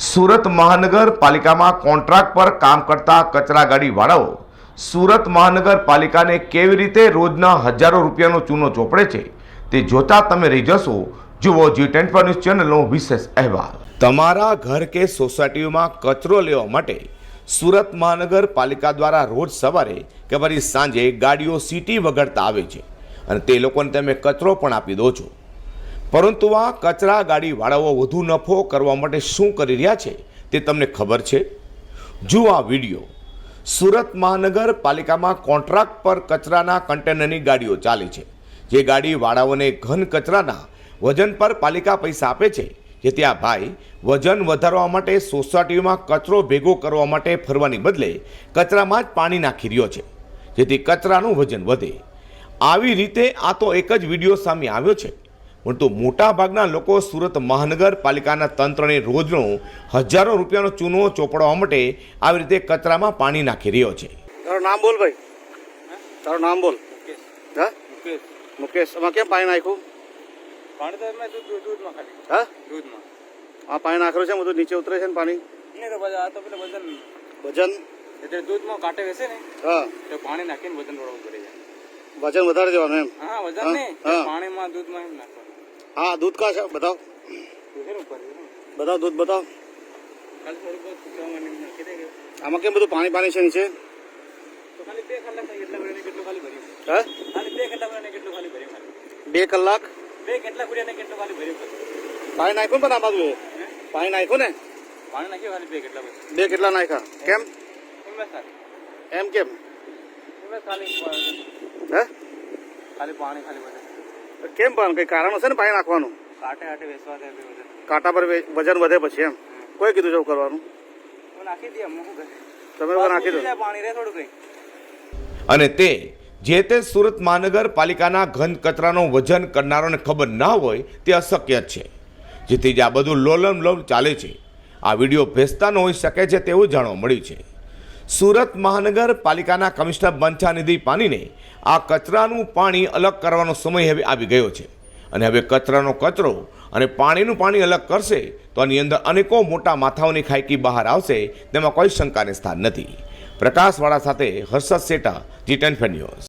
સુરત મહાનગરપાલિકામાં કોન્ટ્રાક્ટ પર કામ કરતા કચરા ગાડીવાળાઓ સુરત મહાનગરપાલિકાને કેવી રીતે રોજના હજારો રૂપિયાનો ચૂનો ચોપડે છે તે જોતા તમે રહી જશો। જુઓ G24 ન્યૂઝ ચેનલનો વિશેષ અહેવાલ। તમારા ઘર કે સોસાયટીમાં કચરો લેવા માટે સુરત મહાનગરપાલિકા દ્વારા રોજ સવારે કે પછી સાંજે ગાડીઓ સીટી વગાડતા આવે છે અને તે લોકોને તમે કચરો પણ આપી દો છો, પરંતુ આ કચરા ગાડીવાળાઓ વધુ નફો કરવા માટે શું કરી રહ્યા છે તે તમને ખબર છે? જુઓ આ વિડીયો। સુરત મહાનગરપાલિકામાં કોન્ટ્રાક્ટ પર કચરાના કન્ટેનરની ગાડીઓ ચાલે છે, જે ગાડીવાળાઓને ઘન કચરાના વજન પર પાલિકા પૈસા આપે છે, જેથી આ ભાઈ વજન વધારવા માટે સોસાયટીમાં કચરો ભેગો કરવા માટે ફરવાની બદલે કચરામાં જ પાણી નાખી રહ્યો છે, જેથી કચરાનું વજન વધે। આવી રીતે આ તો એક જ વિડીયો સામે આવ્યો છે, પરંતુ મોટા ભાગના લોકો સુરત મહાનગરપાલિકાના તંત્રને રોજનો હજારો રૂપિયાનો ચૂનો ચોપડવા માટે આવી રીતે કચરામાં પાણી નાખી રહ્યો છે। તારું નામ બોલ ભાઈ, તારું નામ બોલ। હા મુકેશ, આમાં કેમ પાણી નાખ્યું? પાણી તો મેં દૂધમાં ખાલી। હા દૂધમાં આ પાણી નાખેલું છે, બધું નીચે ઉતરે છે ને પાણી? નહીં તો બધા આ તો પેલા વજન એટલે દૂધમાં કાંટે બેસે ને હા તો પાણી નાખીને વજન થોડું કરી જાય। વજન વધારે દેવાનું એમ? હા વજન નહીં, પાણીમાં દૂધમાં એમ નાખવાનું। હા દૂધ કા છે બતાવ, દૂધેર ઉપર બતાવ દૂધ બતાવ। ખાલી થોડું બહુ સુકાવામાં નાખી દે। આમાં કેમ બધું પાણી પાણી છે નીચે? તો ખાલી 2 કલાક થાય એટલા ભરીને કેટલું ખાલી ભર્યું? હા ખાલી 2 ઘંટા ભરીને કેટલું ખાલી ભર્યું? ખાલી 2 કલાક 2 કેટલા ભર્યા ને કેટલું ખાલી ભર્યું? પાણી નાખ્યું પણ આ બાજુ પાણી નાખ્યું ને? પાણી નાખ્યું ખાલી 2 કેટલા ભર્યું? 2 કેટલા નાખ્યા? કેમ એમ ખાલી એમ કેમ? એમ ખાલી હે ખાલી પાણી ખાલી વધે કેમ? પણ કઈ કારણ હશે ને પાણી નાખવાનું? કાંટે હાટે બેસવા દે વજન કાંટા પર વજન વધે પછી એમ? કોઈ કીધું જવું કરવાનું? તો નાખી દે અમુક તમે લોકો નાખી દો પાણી રે થોડું કઈ। અને તે જે તે સુરત મહાનગરપાલિકાના ઘન કચરાનો વજન કરનારોને ખબર ના હોય તે અશક્ય છે, જેથી જ આ બધું લોલમ લોલ ચાલે છે। આ વિડીયો ભેસતા ન હોઈ શકે છે તેવું જાણવા મળ્યું છે। સુરત મહાનગરપાલિકાના કમિશનર બંછાનિધિ પાનીને આ કચરાનું પાણી અલગ કરવાનો સમય હવે આવી ગયો છે અને હવે કચરાનો કચરો અને પાણીનું પાણી અલગ કરશે તો આની અંદર અનેકો મોટા માથાઓની ખાઈકી બહાર આવશે, તેમાં કોઈ શંકાને સ્થાન નથી। પ્રકાશવાળા સાથે હર્ષદ સેઠા, G24 ન્યૂઝ।